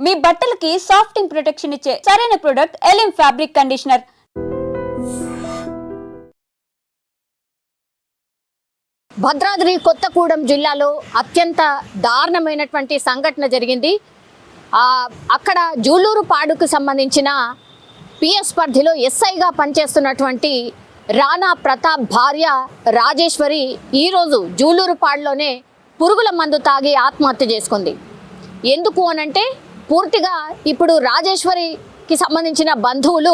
మీ బట్టలకి సాఫ్టింగ్ ప్రొటెక్షన్ ఇచ్చే సరైన ప్రొడక్ట్ ఎలిమ్ ఫ్యాబ్రిక్ కండిషనర్. భద్రాద్రి కొత్తగూడెం జిల్లాలో అత్యంత దారుణమైనటువంటి సంఘటన జరిగింది. అక్కడ జూలూరుపాడుకు సంబంధించిన పిఎస్ పరిధిలో ఎస్ఐగా పనిచేస్తున్నటువంటి రాణా ప్రతాప్ భార్య రాజేశ్వరి ఈరోజు జూలూరుపాడులోనే పురుగుల మందు తాగి ఆత్మహత్య చేసుకుంది. ఎందుకు అనంటే పూర్తిగా ఇప్పుడు రాజేశ్వరికి సంబంధించిన బంధువులు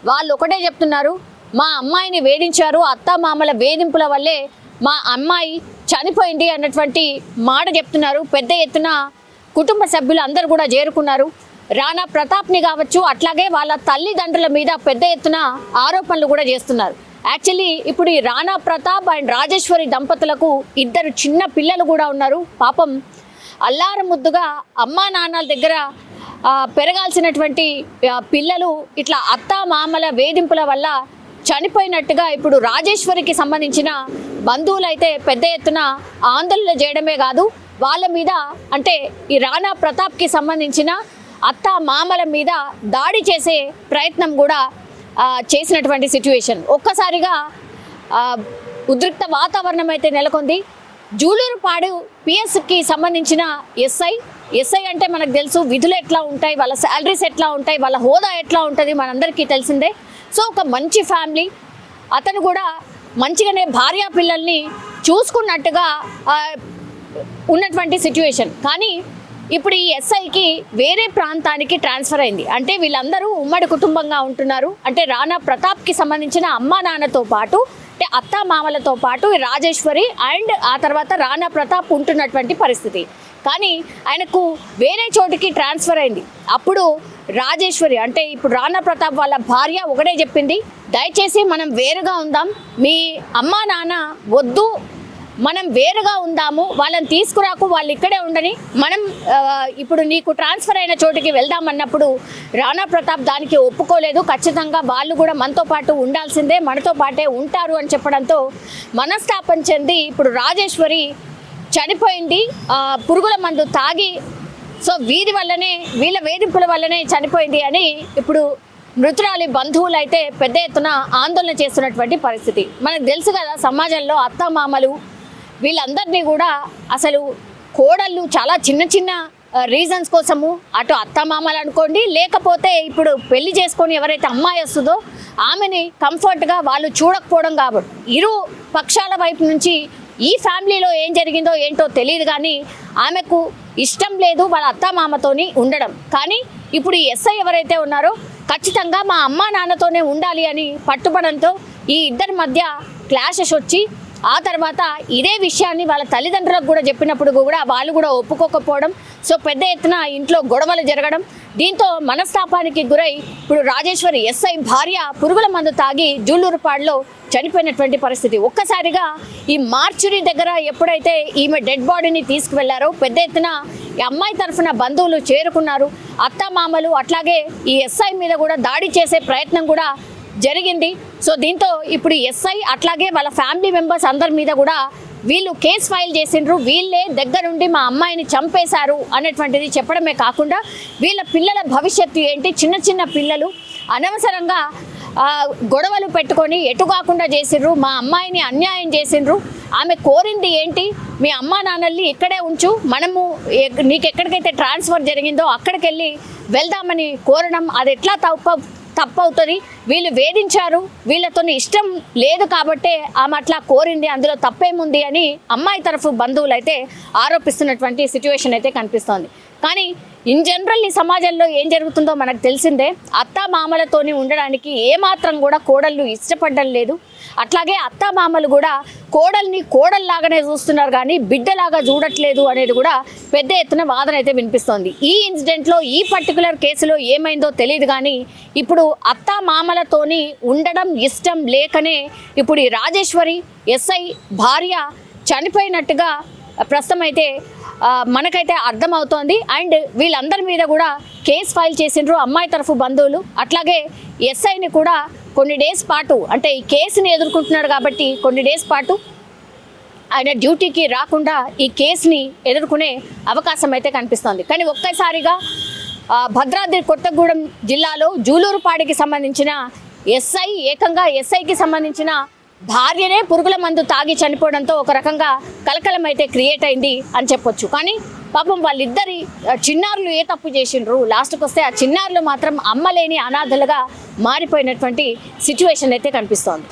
వాళ్ళు ఒకటే చెప్తున్నారు, మా అమ్మాయిని వేధించారు, అత్తామామల వేధింపుల వల్లే మా అమ్మాయి చనిపోయింది అన్నటువంటి మాట చెప్తున్నారు. పెద్ద ఎత్తున కుటుంబ సభ్యులు అందరూ కూడా చేరుకున్నారు. రాణా ప్రతాప్ని కావచ్చు, అట్లాగే వాళ్ళ తల్లిదండ్రుల మీద పెద్ద ఎత్తున ఆరోపణలు కూడా చేస్తున్నారు. యాక్చువల్లీ ఇప్పుడు ఈ రాణా ప్రతాప్ అండ్ రాజేశ్వరి దంపతులకు 2 చిన్న పిల్లలు కూడా ఉన్నారు. పాపం అల్లారు ముద్దుగా అమ్మా నాన్నల దగ్గర పెరగాల్సినటువంటి పిల్లలు ఇట్లా అత్తా మామల వేధింపుల వల్ల చనిపోయినట్టుగా ఇప్పుడు రాజేశ్వరికి సంబంధించిన బంధువులు అయితే పెద్ద ఎత్తున ఆందోళన చేయడమే కాదు, వాళ్ళ మీద అంటే ఈ రాణా ప్రతాప్కి సంబంధించిన అత్తా మామల మీద దాడి చేసే ప్రయత్నం కూడా చేసినటువంటి సిచ్యువేషన్. ఒక్కసారిగా ఉద్రిక్త వాతావరణం అయితే నెలకొంది. జూలూరుపాడు పిఎస్కి సంబంధించిన ఎస్ఐ అంటే మనకు తెలుసు విధులు ఎట్లా ఉంటాయి, వాళ్ళ శాలరీస్ ఎట్లా ఉంటాయి, వాళ్ళ హోదా ఎట్లా ఉంటుంది మనందరికీ తెలిసిందే. సో ఒక మంచి ఫ్యామిలీ, అతను కూడా మంచిగానే భార్యా పిల్లల్ని చూసుకున్నట్టుగా ఉన్నటువంటి సిచ్యువేషన్. కానీ ఇప్పుడు ఈ ఎస్ఐకి వేరే ప్రాంతానికి ట్రాన్స్ఫర్ అయింది. అంటే వీళ్ళందరూ ఉమ్మడి కుటుంబంగా ఉంటున్నారు. అంటే రాణా ప్రతాప్కి సంబంధించిన అమ్మా నాన్నతో పాటు అంటే అత్తా మామలతో పాటు రాజేశ్వరి అండ్ ఆ తర్వాత రాణా ప్రతాప్ ఉంటున్నటువంటి పరిస్థితి. కానీ ఆయనకు వేరే చోటికి ట్రాన్స్ఫర్ అయింది. అప్పుడు రాజేశ్వరి అంటే ఇప్పుడు రాణా ప్రతాప్ వాళ్ళ భార్య ఒకటే చెప్పింది, దయచేసి మనం వేరుగా ఉందాం, మీ అమ్మా నాన్న వద్దు, మనం వేరుగా ఉందాము, వాళ్ళని తీసుకురాకు, వాళ్ళు ఇక్కడే ఉండని, మనం ఇప్పుడు నీకు ట్రాన్స్ఫర్ అయిన చోటికి వెళ్దామన్నప్పుడు రాణా ప్రతాప్ దానికి ఒప్పుకోలేదు. ఖచ్చితంగా వాళ్ళు కూడా మనతో పాటు ఉండాల్సిందే, మనతో పాటే ఉంటారు అని చెప్పడంతో మనస్తాపం చెంది ఇప్పుడు రాజేశ్వరి చనిపోయింది పురుగుల మందు తాగి. సో వీళ్ళ వేధింపుల వల్లనే చనిపోయింది అని ఇప్పుడు మృతురాలి బంధువులు అయితే పెద్ద ఎత్తున ఆందోళన చేస్తున్నటువంటి పరిస్థితి. మనకు తెలుసు కదా, సమాజంలో అత్తామామలు వీళ్ళందరినీ కూడా అసలు కోడళ్ళు చాలా చిన్న రీజన్స్ కోసము అటు అత్తమామలు అనుకోండి, లేకపోతే ఇప్పుడు పెళ్లి చేసుకొని ఎవరైతే అమ్మాయి వస్తుందో ఆమెని కంఫర్ట్గా వాళ్ళు చూడకపోవడం. కాబట్టి ఇరు పక్షాల వైపు నుంచి ఈ ఫ్యామిలీలో ఏం జరిగిందో ఏంటో తెలియదు, కానీ ఆమెకు ఇష్టం లేదు వాళ్ళ అత్తమామతోని ఉండడం. కానీ ఇప్పుడు ఈ ఎస్ఐ ఎవరైతే ఉన్నారో ఖచ్చితంగా మా అమ్మా నాన్నతోనే ఉండాలి అని పట్టుబడంతో ఈ ఇద్దరి మధ్య క్లాషెస్ వచ్చి ఆ తర్వాత ఇదే విషయాన్ని వాళ్ళ తల్లిదండ్రులకు కూడా చెప్పినప్పుడు కూడా వాళ్ళు కూడా ఒప్పుకోకపోవడం. సో పెద్ద ఎత్తున ఇంట్లో గొడవలు జరగడం, దీంతో మనస్తాపానికి గురై ఇప్పుడు రాజేశ్వరి ఎస్ఐ భార్య పురుగుల మందు తాగి జూలూరుపాడులో చనిపోయినటువంటి పరిస్థితి. ఒక్కసారిగా ఈ మార్చురీ దగ్గర ఎప్పుడైతే ఈమె డెడ్ బాడీని తీసుకువెళ్లారో పెద్ద ఎత్తున ఈ అమ్మాయి తరఫున బంధువులు చేరుకున్నారు. అత్తమామలు అట్లాగే ఈ ఎస్ఐ మీద కూడా దాడి చేసే ప్రయత్నం కూడా జరిగింది. సో దీంతో ఇప్పుడు ఎస్ఐ అట్లాగే వాళ్ళ ఫ్యామిలీ మెంబర్స్ అందరి మీద కూడా వీళ్ళు కేసు ఫైల్ చేసిండ్రు, వీళ్ళే దగ్గరుండి మా అమ్మాయిని చంపేశారు అనేటువంటిది చెప్పడమే కాకుండా వీళ్ళ పిల్లల భవిష్యత్తు ఏంటి, చిన్న పిల్లలు అనవసరంగా గొడవలు పెట్టుకొని ఎటు కాకుండా చేసిండ్రు, మా అమ్మాయిని అన్యాయం చేసిండ్రు, ఆమె కోరింది ఏంటి, మీ అమ్మా నాన్నల్ని ఇక్కడే ఉంచు, మనము నీకు ఎక్కడికైతే ట్రాన్స్ఫర్ జరిగిందో అక్కడికి వెళ్ళి వెళ్దామని కోరడం అది ఎట్లా తప్పవుతుంది, వీళ్ళు వేధించారు, వీళ్ళతో ఇష్టం లేదు కాబట్టే ఆమె అట్లా కోరింది, అందులో తప్పేముంది అని అమ్మాయి తరఫు బంధువులు అయితే ఆరోపిస్తున్నటువంటి సిచ్యువేషన్ అయితే కనిపిస్తోంది. కానీ ఇన్ జనరల్ ఈ సమాజంలో ఏం జరుగుతుందో మనకు తెలిసిందే. అత్తా మామలతోని ఉండడానికి ఏమాత్రం కూడా కోడళ్ళు ఇష్టపడడం లేదు. అట్లాగే అత్తా మామలు కూడా కోడల్ని కోడల్లాగానే చూస్తున్నారు కానీ బిడ్డలాగా చూడట్లేదు అనేది కూడా పెద్ద ఎత్తున వాదన అయితే వినిపిస్తోంది. ఈ ఇన్సిడెంట్లో ఈ పర్టికులర్ కేసులో ఏమైందో తెలియదు, కానీ ఇప్పుడు అత్తా మామలతోని ఉండడం ఇష్టం లేకనే ఇప్పుడు ఈ రాజేశ్వరి ఎస్ఐ భార్య చనిపోయినట్టుగా ప్రస్తుతం అయితే మనకైతే అర్థమవుతోంది. అండ్ వీళ్ళందరి మీద కూడా కేసు ఫైల్ చేసిండ్రు అమ్మాయి తరఫు బంధువులు. అట్లాగే ఎస్ఐని కూడా కొన్ని డేస్ పాటు అంటే ఈ కేసుని ఎదుర్కొంటున్నాడు కాబట్టి కొన్ని డేస్ పాటు ఆయన డ్యూటీకి రాకుండా ఈ కేసుని ఎదుర్కొనే అవకాశం అయితే కనిపిస్తోంది. కానీ ఒక్కసారిగా భద్రాద్రి కొత్తగూడెం జిల్లాలో జూలూరుపాడికి సంబంధించిన ఏకంగా ఎస్ఐకి సంబంధించిన భార్యనే పురుగుల మందు తాగి చనిపోవడంతో ఒక రకంగా కలకలం అయితే క్రియేట్ అయింది అని చెప్పొచ్చు. కానీ పాపం వాళ్ళిద్దరి చిన్నారులు ఏ తప్పు చేసిండ్రు, లాస్ట్కి వస్తే ఆ చిన్నారులు మాత్రం అమ్మలేని అనాథలుగా మారిపోయినటువంటి సిచ్యువేషన్ అయితే కనిపిస్తోంది.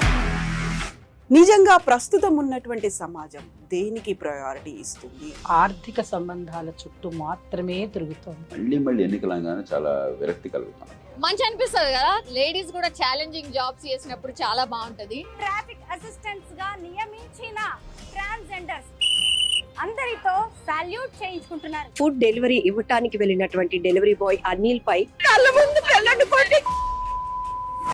నిజంగా ప్రస్తుతం ఉన్నటువంటి సమాజం దేనికి ప్రయారిటీ ఇస్తుంది? ఆర్థిక సంబంధాల చుట్టూ మాత్రమే తిరుగుతోంది. మళ్ళీ ఎన్నికలంగానే చాలా విరక్తి కలుగుతాం. మంచి అనిపిస్తుంది కదా, లేడీస్ కూడా ఛాలెంజింగ్ జాబ్స్ చేసినప్పుడు చాలా బాగుంటది. ట్రాఫిక్ అసిస్టెంట్స్ గా నియమించిన ట్రాన్స్జెండర్స్ అందరితో సాల్యూట్ చేయించుకుంటున్నారు. ఫుడ్ డెలివరీ ఇవ్వటానికి వెళ్ళినటువంటి డెలివరీ బాయ్ అనిల్ పై కళ్ళ ముందు